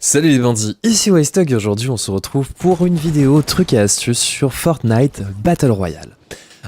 Salut les bandits, ici Wastog et aujourd'hui on se retrouve pour une vidéo trucs et astuces sur Fortnite Battle Royale.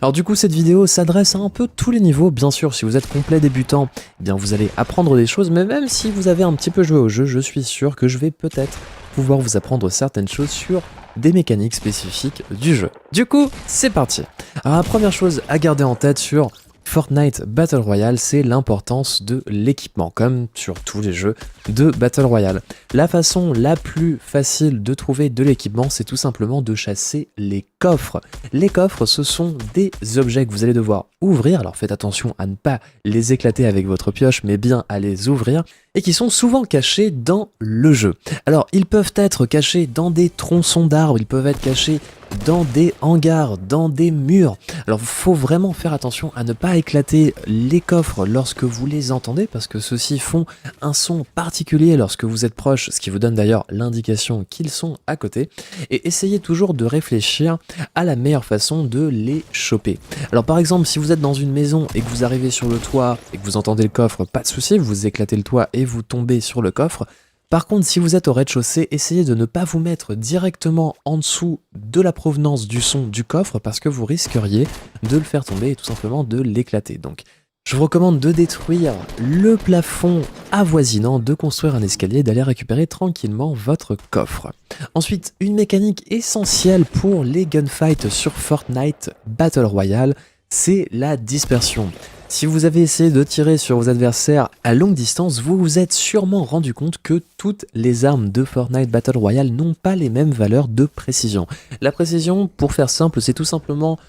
Alors du coup cette vidéo s'adresse à un peu tous les niveaux, bien sûr si vous êtes complet débutant, eh bien vous allez apprendre des choses, mais même si vous avez un petit peu joué au jeu, je suis sûr que je vais peut-être pouvoir vous apprendre certaines choses sur des mécaniques spécifiques du jeu. Du coup, c'est parti. Alors la première chose à garder en tête sur Fortnite Battle Royale, c'est l'importance de l'équipement, comme sur tous les jeux de Battle Royale. La façon la plus facile de trouver de l'équipement, c'est tout simplement de chasser les coffres. Les coffres, ce sont des objets que vous allez devoir ouvrir, alors faites attention à ne pas les éclater avec votre pioche, mais bien à les ouvrir, et qui sont souvent cachés dans le jeu. Alors, ils peuvent être cachés dans des tronçons d'arbres, ils peuvent être cachés dans des hangars, dans des murs. Alors il faut vraiment faire attention à ne pas éclater les coffres lorsque vous les entendez, parce que ceux-ci font un son particulier lorsque vous êtes proche, ce qui vous donne d'ailleurs l'indication qu'ils sont à côté, et essayez toujours de réfléchir à la meilleure façon de les choper. Alors par exemple, si vous êtes dans une maison et que vous arrivez sur le toit et que vous entendez le coffre, pas de souci, vous éclatez le toit et vous tombez sur le coffre. Par contre, si vous êtes au rez-de-chaussée, essayez de ne pas vous mettre directement en dessous de la provenance du son du coffre parce que vous risqueriez de le faire tomber et tout simplement de l'éclater. Donc, je vous recommande de détruire le plafond avoisinant, de construire un escalier, d'aller récupérer tranquillement votre coffre. Ensuite, une mécanique essentielle pour les gunfights sur Fortnite Battle Royale, c'est la dispersion. Si vous avez essayé de tirer sur vos adversaires à longue distance, vous vous êtes sûrement rendu compte que toutes les armes de Fortnite Battle Royale n'ont pas les mêmes valeurs de précision. La précision, pour faire simple, c'est tout simplement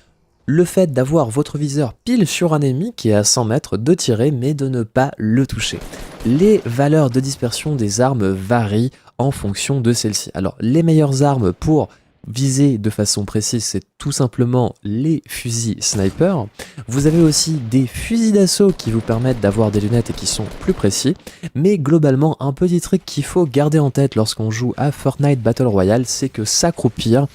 le fait d'avoir votre viseur pile sur un ennemi qui est à 100 mètres, de tirer mais de ne pas le toucher. Les valeurs de dispersion des armes varient en fonction de celles-ci. Alors les meilleures armes pour viser de façon précise, c'est tout simplement les fusils sniper. Vous avez aussi des fusils d'assaut qui vous permettent d'avoir des lunettes et qui sont plus précis. Mais globalement, un petit truc qu'il faut garder en tête lorsqu'on joue à Fortnite Battle Royale, c'est que s'accroupir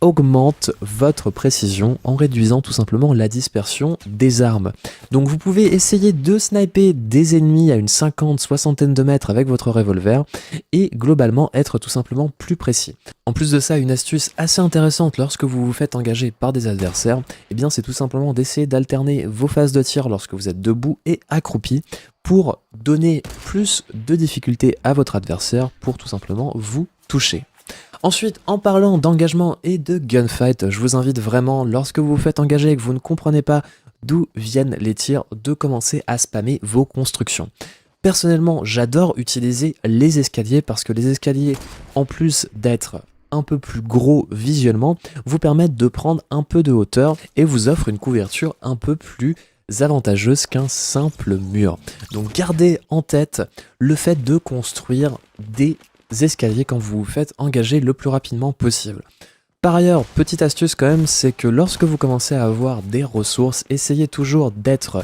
augmente votre précision en réduisant tout simplement la dispersion des armes. Donc vous pouvez essayer de sniper des ennemis à une 50-60 de mètres avec votre revolver et globalement être tout simplement plus précis. En plus de ça, une astuce assez intéressante lorsque vous vous faites engager par des adversaires, eh bien c'est tout simplement d'essayer d'alterner vos phases de tir lorsque vous êtes debout et accroupi pour donner plus de difficulté à votre adversaire pour tout simplement vous toucher. Ensuite, en parlant d'engagement et de gunfight, je vous invite vraiment, lorsque vous vous faites engager et que vous ne comprenez pas d'où viennent les tirs, de commencer à spammer vos constructions. Personnellement, j'adore utiliser les escaliers parce que les escaliers, en plus d'être un peu plus gros visuellement, vous permettent de prendre un peu de hauteur et vous offrent une couverture un peu plus avantageuse qu'un simple mur. Donc gardez en tête le fait de construire des escaliers quand vous vous faites engager le plus rapidement possible. Par ailleurs, petite astuce quand même, c'est que lorsque vous commencez à avoir des ressources, essayez toujours d'être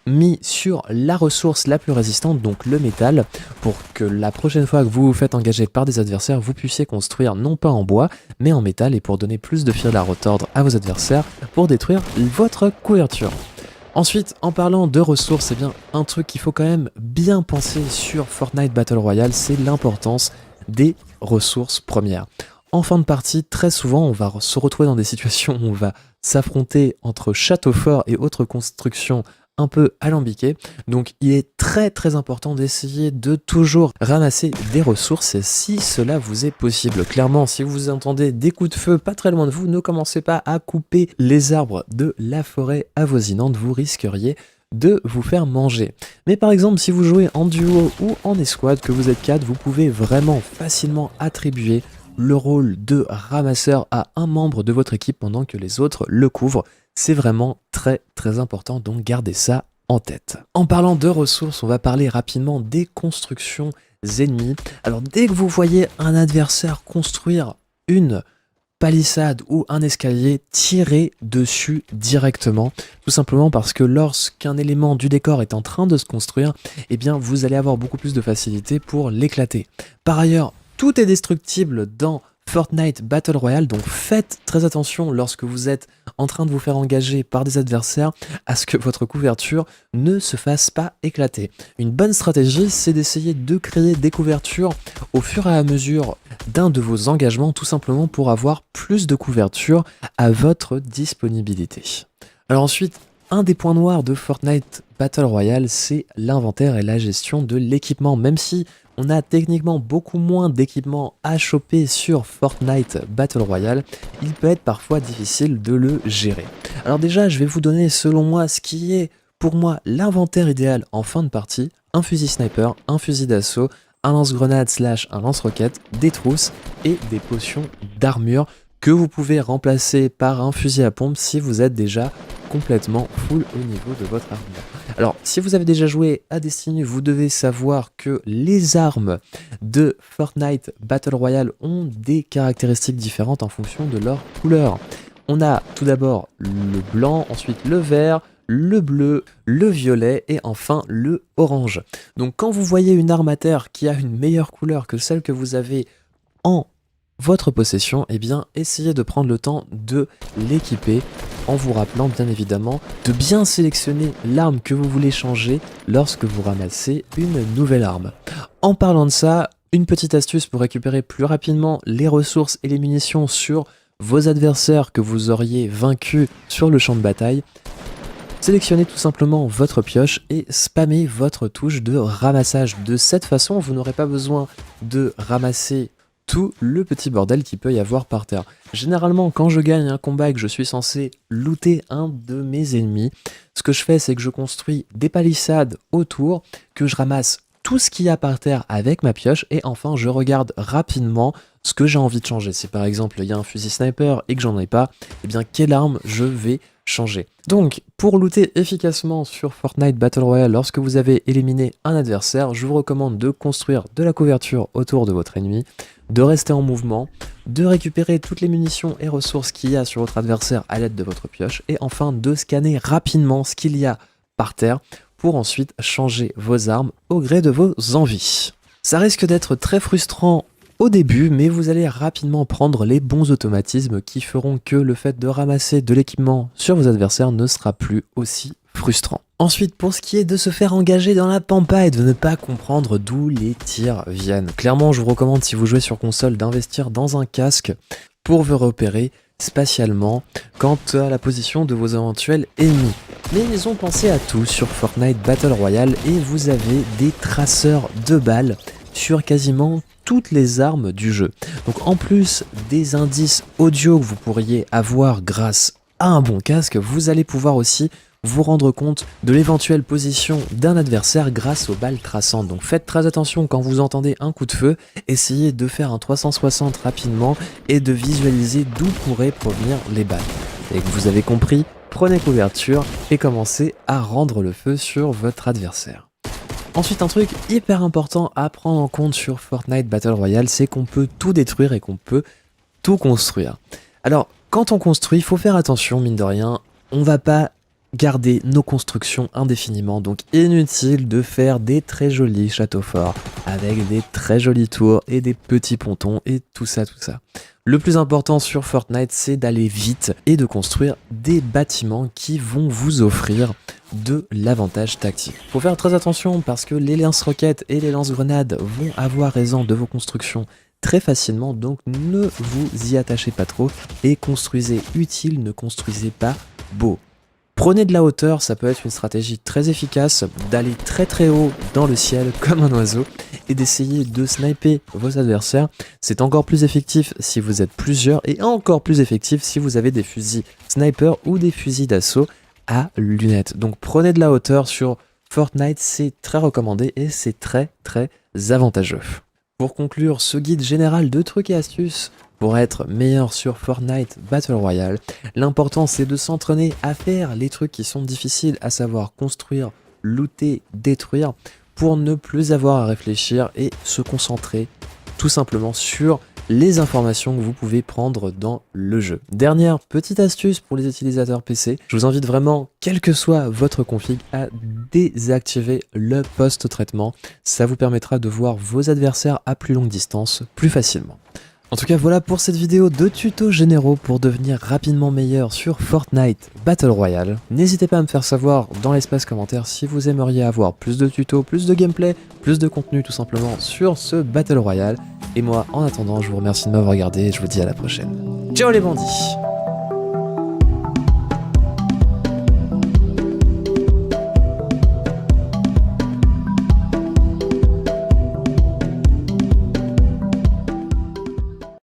mis sur la ressource la plus résistante, donc le métal, pour que la prochaine fois que vous vous faites engager par des adversaires, vous puissiez construire non pas en bois, mais en métal, et pour donner plus de fil à retordre à vos adversaires pour détruire votre couverture. Ensuite, en parlant de ressources, eh bien, un truc qu'il faut quand même bien penser sur Fortnite Battle Royale, c'est l'importance des ressources premières. En fin de partie, très souvent, on va se retrouver dans des situations où on va s'affronter entre châteaux forts et autres constructions un peu alambiquées. Donc, il est très important d'essayer de toujours ramasser des ressources si cela vous est possible. Clairement, si vous entendez des coups de feu pas très loin de vous, ne commencez pas à couper les arbres de la forêt avoisinante, vous risqueriez de vous faire manger. Mais par exemple, si vous jouez en duo ou en escouade, que vous êtes 4, vous pouvez vraiment facilement attribuer le rôle de ramasseur à un membre de votre équipe pendant que les autres le couvrent. C'est vraiment très important, donc gardez ça en tête. En parlant de ressources, on va parler rapidement des constructions ennemies. Alors dès que vous voyez un adversaire construire une palissade ou un escalier, tirez dessus directement, tout simplement parce que lorsqu'un élément du décor est en train de se construire, eh bien vous allez avoir beaucoup plus de facilité pour l'éclater. Par ailleurs, tout est destructible dans Fortnite Battle Royale, donc faites très attention lorsque vous êtes en train de vous faire engager par des adversaires à ce que votre couverture ne se fasse pas éclater. Une bonne stratégie, c'est d'essayer de créer des couvertures au fur et à mesure d'un de vos engagements, tout simplement pour avoir plus de couverture à votre disponibilité. Alors ensuite, un des points noirs de Fortnite Battle Royale, c'est l'inventaire et la gestion de l'équipement, même si on a techniquement beaucoup moins d'équipements à choper sur Fortnite Battle Royale, il peut être parfois difficile de le gérer. Alors déjà, je vais vous donner selon moi ce qui est pour moi l'inventaire idéal en fin de partie: un fusil sniper, un fusil d'assaut, un lance-grenade / un lance-roquette, des trousses et des potions d'armure que vous pouvez remplacer par un fusil à pompe si vous êtes déjà complètement full au niveau de votre armure. Alors, si vous avez déjà joué à Destiny, vous devez savoir que les armes de Fortnite Battle Royale ont des caractéristiques différentes en fonction de leur couleur. On a tout d'abord le blanc, ensuite le vert, le bleu, le violet et enfin le orange. Donc quand vous voyez une arme à terre qui a une meilleure couleur que celle que vous avez en votre possession, eh bien essayez de prendre le temps de l'équiper en vous rappelant bien évidemment de bien sélectionner l'arme que vous voulez changer lorsque vous ramassez une nouvelle arme. En parlant de ça, une petite astuce pour récupérer plus rapidement les ressources et les munitions sur vos adversaires que vous auriez vaincus sur le champ de bataille: sélectionnez tout simplement votre pioche et spammez votre touche de ramassage. De cette façon, vous n'aurez pas besoin de ramasser tout le petit bordel qu'il peut y avoir par terre. Généralement, quand je gagne un combat et que je suis censé looter un de mes ennemis, ce que je fais, c'est que je construis des palissades autour, que je ramasse tout ce qu'il y a par terre avec ma pioche, et enfin je regarde rapidement ce que j'ai envie de changer. Si par exemple il y a un fusil sniper et que j'en ai pas, eh bien quelle arme je vais changer. Donc pour looter efficacement sur Fortnite Battle Royale lorsque vous avez éliminé un adversaire, je vous recommande de construire de la couverture autour de votre ennemi, de rester en mouvement, de récupérer toutes les munitions et ressources qu'il y a sur votre adversaire à l'aide de votre pioche, et enfin de scanner rapidement ce qu'il y a par terre pour ensuite changer vos armes au gré de vos envies. Ça risque d'être très frustrant au début, mais vous allez rapidement prendre les bons automatismes qui feront que le fait de ramasser de l'équipement sur vos adversaires ne sera plus aussi frustrant. Ensuite, pour ce qui est de se faire engager dans la pampa et de ne pas comprendre d'où les tirs viennent, clairement je vous recommande, si vous jouez sur console, d'investir dans un casque pour vous repérer spatialement quant à la position de vos éventuels ennemis. Mais ils ont pensé à tout sur Fortnite Battle Royale et vous avez des traceurs de balles sur quasiment toutes les armes du jeu. Donc en plus des indices audio que vous pourriez avoir grâce à un bon casque, vous allez pouvoir aussi vous rendre compte de l'éventuelle position d'un adversaire grâce aux balles traçantes. Donc faites très attention quand vous entendez un coup de feu, essayez de faire un 360 rapidement et de visualiser d'où pourraient provenir les balles. Et que vous avez compris, prenez couverture et commencez à rendre le feu sur votre adversaire. Ensuite, un truc hyper important à prendre en compte sur Fortnite Battle Royale, c'est qu'on peut tout détruire et qu'on peut tout construire. Alors, quand on construit, il faut faire attention, mine de rien, on va pas garder nos constructions indéfiniment, donc inutile de faire des très jolis châteaux forts avec des très jolies tours et des petits pontons et tout ça. Le plus important sur Fortnite, c'est d'aller vite et de construire des bâtiments qui vont vous offrir de l'avantage tactique. Faut faire très attention parce que les lance-roquettes et les lance-grenades vont avoir raison de vos constructions très facilement, donc ne vous y attachez pas trop et construisez utile, ne construisez pas beau. Prenez de la hauteur, ça peut être une stratégie très efficace, d'aller très haut dans le ciel comme un oiseau et d'essayer de sniper vos adversaires. C'est encore plus effectif si vous êtes plusieurs et encore plus effectif si vous avez des fusils sniper ou des fusils d'assaut à lunettes. Donc prenez de la hauteur sur Fortnite, c'est très recommandé et c'est très avantageux. Pour conclure ce guide général de trucs et astuces pour être meilleur sur Fortnite Battle Royale, l'important c'est de s'entraîner à faire les trucs qui sont difficiles, à savoir construire, looter, détruire, pour ne plus avoir à réfléchir et se concentrer tout simplement sur les informations que vous pouvez prendre dans le jeu. Dernière petite astuce pour les utilisateurs PC, je vous invite vraiment, quel que soit votre config, à désactiver le post-traitement. Ça vous permettra de voir vos adversaires à plus longue distance plus facilement. En tout cas voilà pour cette vidéo de tutos généraux pour devenir rapidement meilleur sur Fortnite Battle Royale. N'hésitez pas à me faire savoir dans l'espace commentaire si vous aimeriez avoir plus de tutos, plus de gameplay, plus de contenu tout simplement sur ce Battle Royale. Et moi en attendant je vous remercie de m'avoir regardé et je vous dis à la prochaine. Ciao les bandits!